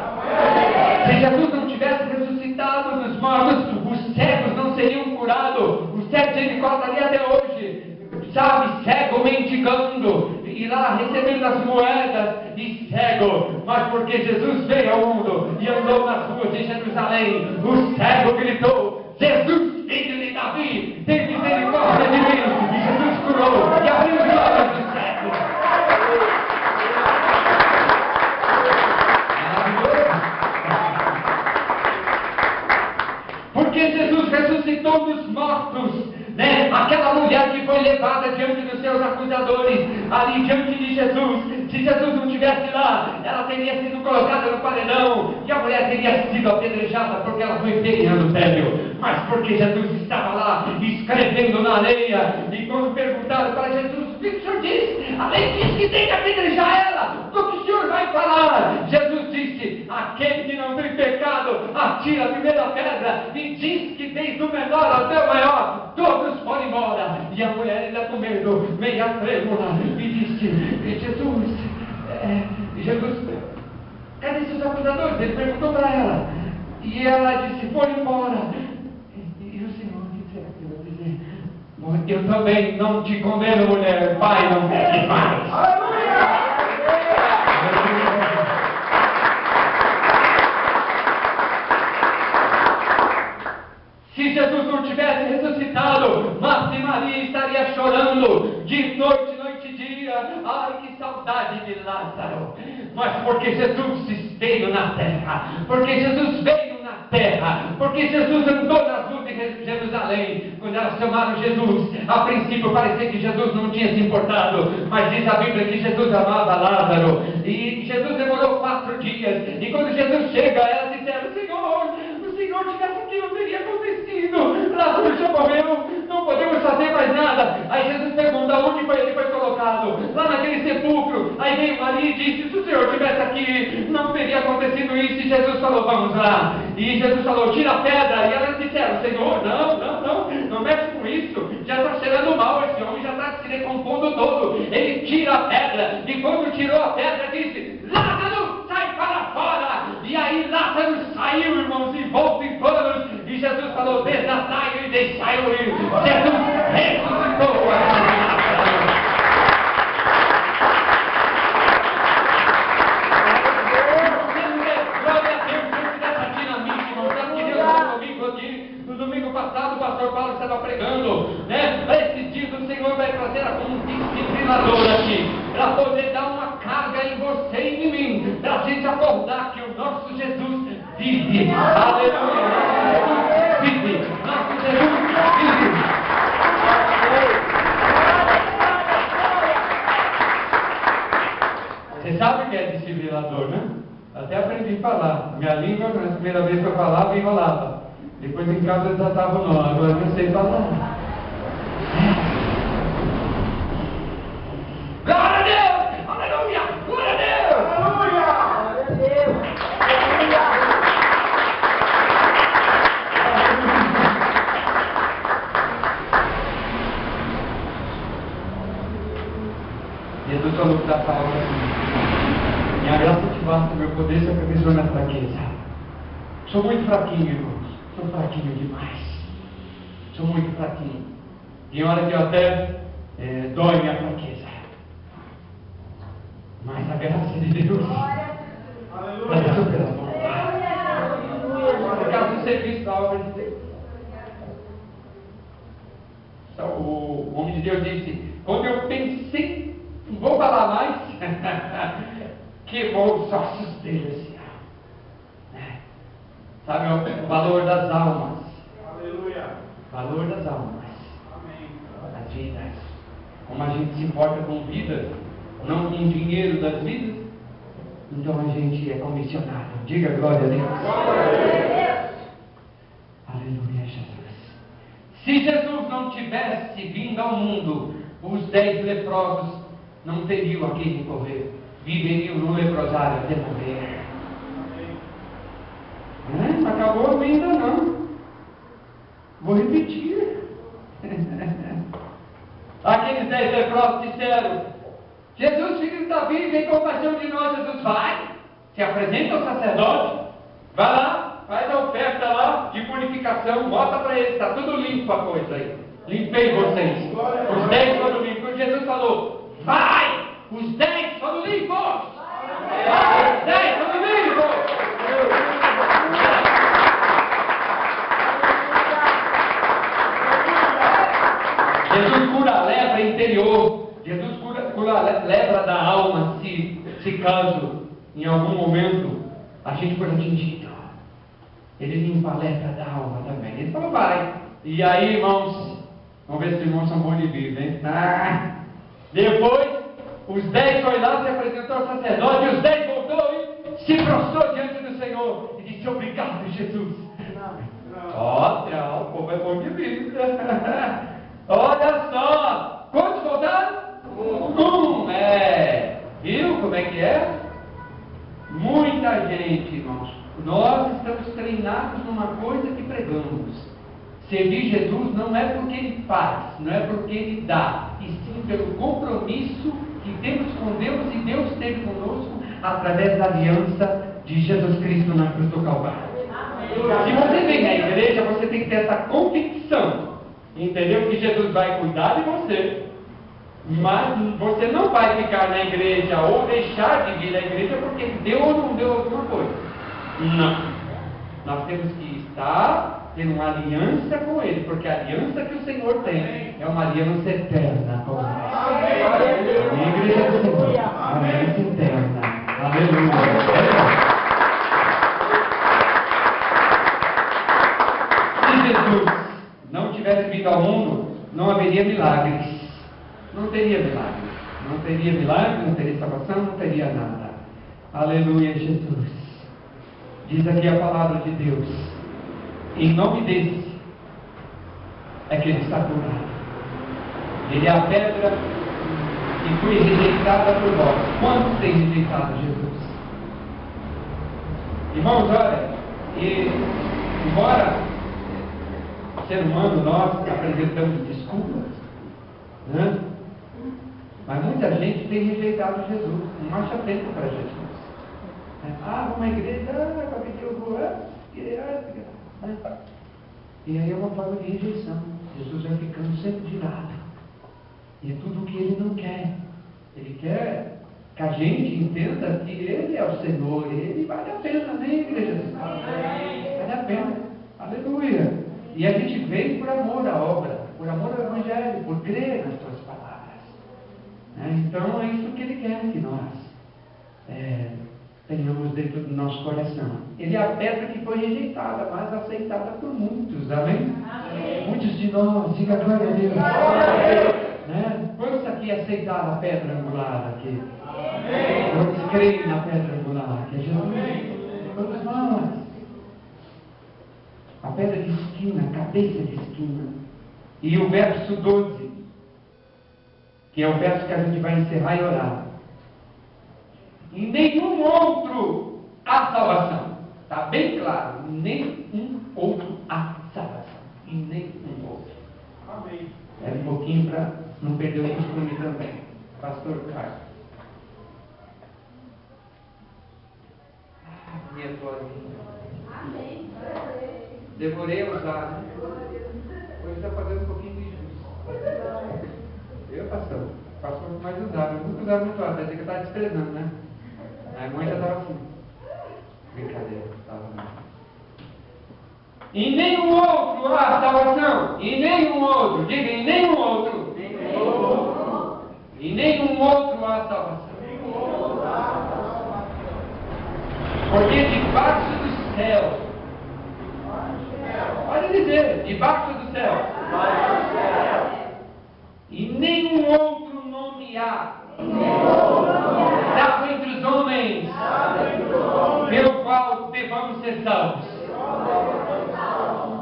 Se Jesus não tivesse ressuscitado dos mortos, os cegos não seriam curados. O cego de Jericó estaria até hoje, sabe, cego, mendigando, e lá recebendo as moedas, e cego. Mas porque Jesus veio ao mundo e andou nas ruas de Jerusalém, o cego gritou: Jesus, filho de Davi, tem misericórdia de mim. E Jesus curou e abriu os olhos do cego. Porque Jesus ressuscitou dos mortos, né? Aquela mulher que foi levada diante dos seus acusadores, ali diante de Jesus. Se Jesus não estivesse lá, ela teria sido colocada no paredão, e a mulher teria sido apedrejada porque ela foi feia no adultério. Mas porque Jesus estava lá escrevendo na areia, e quando perguntaram para Jesus: o que o Senhor diz? A lei diz que tem que apedrejar ela, o que o Senhor vai falar? Jesus disse: aquele que não tem pecado, atira a primeira pedra, e diz que desde o menor até o maior, todos foram embora. E a mulher, ainda com medo, meia trêmula, e disse: Jesus, cadê seus acusadores? Ele perguntou para ela, e ela disse: foram embora. E o Senhor, o que será que vai dizer? Eu também não te condeno, mulher, Pai, não peque mais. Aleluia! Se Jesus não tivesse ressuscitado, Marta e Maria estaria chorando de noite, noite e dia. Ai, que saudade de Lázaro. Mas porque Jesus veio na terra, porque Jesus veio na terra, porque Jesus andou nas ruas de Jerusalém. Quando elas chamaram Jesus, a princípio parecia que Jesus não tinha se importado, mas diz a Bíblia que Jesus amava Lázaro. E Jesus demorou 4 dias. E quando Jesus chega, elas disseram: Senhor tivesse aqui, não teria acontecido. Lázaro já morreu, não podemos fazer mais nada. Aí Jesus pergunta: onde ele foi colocado? Lá naquele sepulcro. Aí veio Maria e disse: se o Senhor tivesse aqui, não teria acontecido isso. E Jesus falou: vamos lá. E Jesus falou: tira a pedra. E elas disseram: Senhor, não mexe com isso, já está cheirando mal, esse homem já está se decompondo todo. Ele tira a pedra, e quando tirou a pedra, disse: Lázaro, sai para fora. E aí Lázaro saiu, irmãos, envolto em panos, e Jesus falou: desatai-o e deixai-o ir. Jesus ressuscitou a Lázaro. Glória a Deus, diante dessa dinamite, irmão. Sabe que Deus falou comigo aqui? No domingo passado, o pastor Paulo estava pregando, né? Esses dias o Senhor vai trazer um discipulador aqui, para poder dar uma carga em você e em mim, para a gente acordar que o nosso Jesus vive. Aleluia! Nosso Jesus vive! Nosso Jesus vive! Você sabe o que é desfibrilador, né? Até aprendi a falar. Minha língua, na primeira vez que eu falava, enrolava. Depois em casa eu tratava o nome. Agora eu não sei falar. Glória a Deus! Aleluia! Glória a Deus! Aleluia! Glória a Deus! Jesus falou para Paulo assim: minha graça te basta, meu poder se aperfeiçoa na fraqueza. Sou muito fraquinho, irmãos. Sou fraquinho demais. Sou muito fraquinho. Tem hora que eu até dói minha fraqueza. Mas a graça de Deus vai superar. Por causa do serviço da obra de Deus. Então, o homem de Deus disse: quando eu pensei, não vou falar mais, queimou os ossos dele assim. Sabe o valor das almas? Aleluia. Valor das almas. Amém. Das vidas. Como a gente se importa com vidas, não com dinheiro das vidas, então a gente é comissionado. Diga glória a Deus. Glória a Deus. Aleluia, Jesus. Se Jesus não tivesse vindo ao mundo, os 10 leprosos não teriam a quem recorrer. Viveriam no leprosário até morrer. acabou? Ainda não. Vou repetir. Aqueles 10 leprosos disseram: Jesus, filho de Davi, tem compaixão de nós. Jesus, vai, se apresenta ao sacerdote, vai lá, faz a oferta lá de purificação, mostra para eles, está tudo limpo a coisa aí. Limpei vocês. Os 10 foram limpos. Jesus falou: vai, os 10 foram limpos. Os 10 foram limpos. Jesus cura a lepra interior. Jesus cura a lepra da alma, se caso em algum momento a gente for atingido. Ele limpa a lepra da alma também. Ele falou: vai. E aí, irmãos, vamos ver se os irmãos são bons de vida, hein? Depois, os 10 foi lá, se apresentou ao sacerdote, e os 10 voltou e se prostrou diante do Senhor e disse: obrigado, Jesus. Olha, o povo é bom de vida. Olha só, quantos voltaram? Viu como é que é? Muita gente, irmãos. Nós estamos treinados numa coisa que pregamos. Servir Jesus não é porque Ele faz, não é porque Ele dá, e sim pelo compromisso que temos com Deus e Deus teve conosco através da aliança de Jesus Cristo na cruz do Calvário. Se você vem na igreja, você tem que ter essa convicção. Entendeu? Que Jesus vai cuidar de você, mas você não vai ficar na igreja ou deixar de vir à igreja porque deu ou não deu alguma coisa. Não. Nós temos que estar tendo uma aliança com Ele, porque a aliança que o Senhor tem é uma aliança eterna com nós. A igreja do Senhor, uma aliança eterna. Aleluia. Se Jesus não tivesse vindo ao mundo, não haveria milagres. Não teria milagres. Não teria milagre, não teria salvação, não teria nada. Aleluia, Jesus. Diz aqui a palavra de Deus: em nome desse é que ele está curado. Ele é a pedra que foi rejeitada por vós. Quantos têm rejeitado Jesus? Irmãos, olha, embora ser humano, nós apresentamos desculpas, né? Mas muita gente tem rejeitado Jesus, não acha tempo para Jesus. Vamos à igreja, para pedir o voo, e aí é uma forma de rejeição. Jesus vai ficando sempre de lado, e é tudo o que Ele não quer. Ele quer que a gente entenda que Ele é o Senhor, Ele vale a pena, né, igreja? Vale a pena, aleluia. E a gente veio por amor à obra, por amor ao Evangelho, por crer nas suas palavras. Então é isso que Ele quer que nós tenhamos dentro do nosso coração. Ele é a pedra que foi rejeitada, mas aceitada por muitos, amém? Amém. Muitos de nós, diga glória a Deus. Né? Quantos aqui aceitaram a pedra angular aqui? Amém. Quantos creem na pedra angular? Que é Jesus. Todos nós. A pedra de esquina, a cabeça de esquina. E o verso 12, que é o verso que a gente vai encerrar e orar. Em nenhum outro há salvação. Está bem claro. Nenhum outro há salvação. Em nenhum outro. Amém. É um pouquinho para não perder o costume também. Pastor Carlos. Minha vozinha. Amém. Demorei a usar, né? Hoje está fazendo um pouquinho de justo. Eu, pastor mais usava. Eu nunca usava muito alto, até que eu estava desprezando, né? A mãe já estava assim. Brincadeira, estava. Em nenhum outro há salvação. Em nenhum outro. Diga, em nenhum outro. Em nenhum outro há salvação. Porque debaixo do céu. Pode dizer, debaixo do céu. E nenhum outro nome há. Dado entre os homens, pelo qual devamos ser salvos.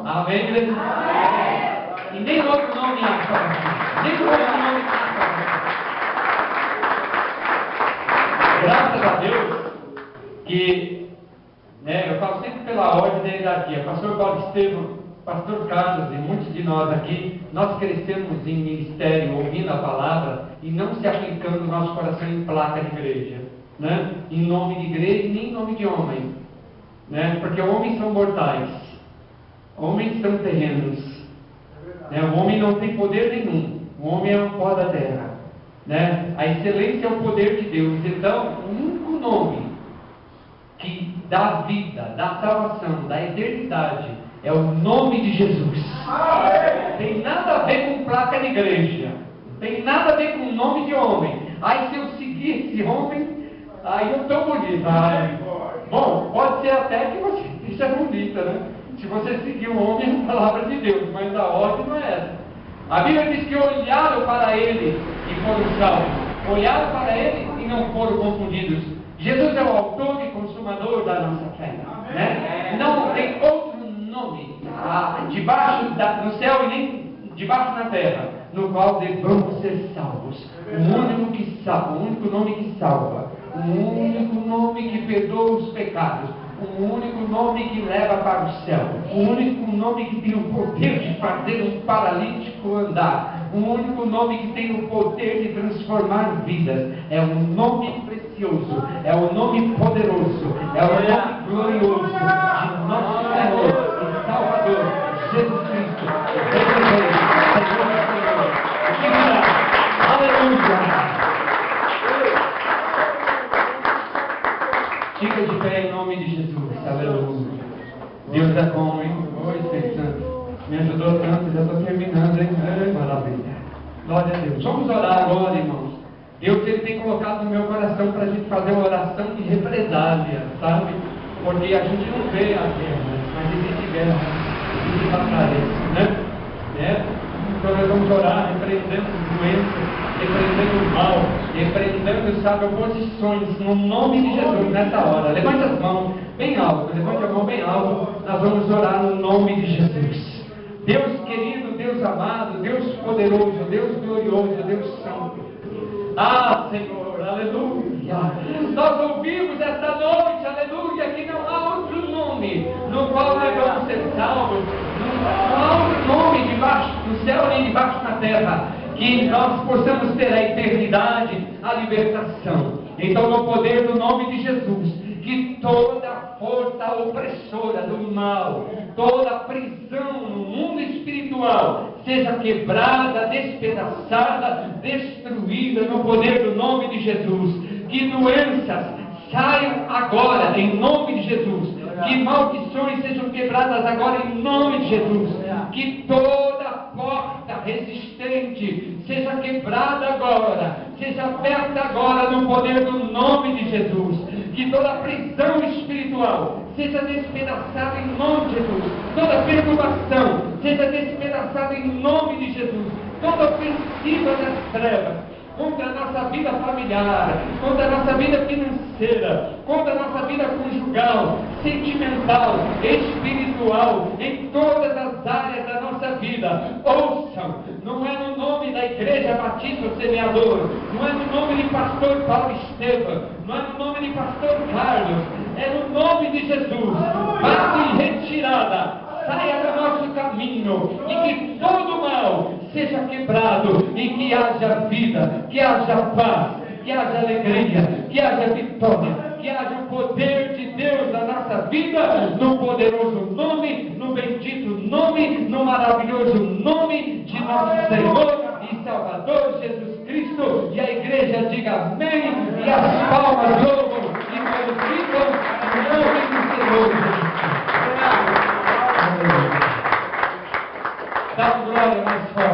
Amém, igreja? E nem outro nome há salvação. Nem outro nome há salvação. Graças a Deus que, eu falo sempre pela ordem da hierarquia. Pastor Paulo Estevam, Pastor Carlos e muitos de nós aqui, nós crescemos em ministério, ouvindo a palavra e não se aplicando no nosso coração em placa de igreja, né? Em nome de igreja e nem em nome de homem, né? Porque homens são mortais, homens são terrenos, né? O homem não tem poder nenhum, o homem é um pó da terra, né? A excelência é o poder de Deus. Então, o único nome que dá vida, dá salvação, dá eternidade, é o nome de Jesus. Tem nada a ver com placa de igreja, tem nada a ver com nome de homem. Aí se eu seguir esse homem, aí eu estou bonito. Bom, pode ser até que você seja bonita, né? Se você seguir o homem, é a palavra de Deus, mas a ordem não é essa. A Bíblia diz que olharam para ele e foram salvos. Olharam para ele e não foram confundidos. Jesus é o autor e consumador da nossa fé, né? Não tem outro nome debaixo no céu e nem debaixo na terra, no qual devamos ser salvos. O único que salva, o único nome que salva, o único nome que perdoa os pecados, o único nome que leva para o céu, o único nome que tem o poder de fazer um paralítico andar, o único nome que tem o poder de transformar vidas. É um nome precioso, é um nome poderoso, é o nome glorioso de nosso Senhor e Salvador, Jesus Cristo, Rei dos Reis, Senhor dos Senhores. Aleluia! Fica de pé em nome de Jesus, aleluia. Deus é bom, hein? Oi, Espírito Santo. Me ajudou tanto, já estou terminando, hein? Maravilha. Glória a Deus. Vamos orar agora, irmãos. Deus ele tem colocado no meu coração para a gente fazer uma oração de represália, sabe? Porque a gente não vê a guerra, mas existe guerra, existe batalhas, né? Então nós vamos orar, repreendendo doenças, repreendendo o mal, repreendendo, sabe, oposições, no nome de Jesus nessa hora. Levante as mãos bem alto, levante a mão bem alto, nós vamos orar no nome de Jesus. Deus querido, Deus amado, Deus poderoso, Deus glorioso, Deus santo. Ah, Senhor, aleluia. Nós ouvimos esta noite, aleluia, que não há outro nome no qual nós vamos ser salvos. Não há outro nome debaixo do céu nem debaixo da terra que nós possamos ter a eternidade, a libertação. Então, no poder do nome de Jesus, que toda força opressora do mal, toda prisão no mundo espiritual seja quebrada, despedaçada, destruída no poder do nome de Jesus. Que doenças saiam agora em nome de Jesus. Que maldições sejam quebradas agora em nome de Jesus. Que toda porta resistente seja quebrada agora, seja aberta agora no poder do nome de Jesus. Que toda prisão espiritual seja despedaçada em nome de Jesus. Toda perturbação seja despedaçada em nome de Jesus. Toda ofensiva das trevas contra a nossa vida familiar, contra a nossa vida financeira, contra a nossa vida conjugal, sentimental, espiritual, em todas as áreas da nossa vida. Ouçam, não é no nome da Igreja Batista Semeador, não é no nome de Pastor Paulo Estevam, não é no nome de Pastor Carlos, é no nome de Jesus. Bate em retirada, saia do nosso caminho, e que todo mal seja quebrado, e que haja vida, que haja paz, que haja alegria, que haja vitória, que haja o poder de Deus na nossa vida, no poderoso nome, no bendito nome, no maravilhoso nome de nosso Senhor e Salvador Jesus Cristo. E a igreja diga amém, e as palmas louvam e glorificam o nome do Senhor Jesus Cristo. Dá glória mais forte.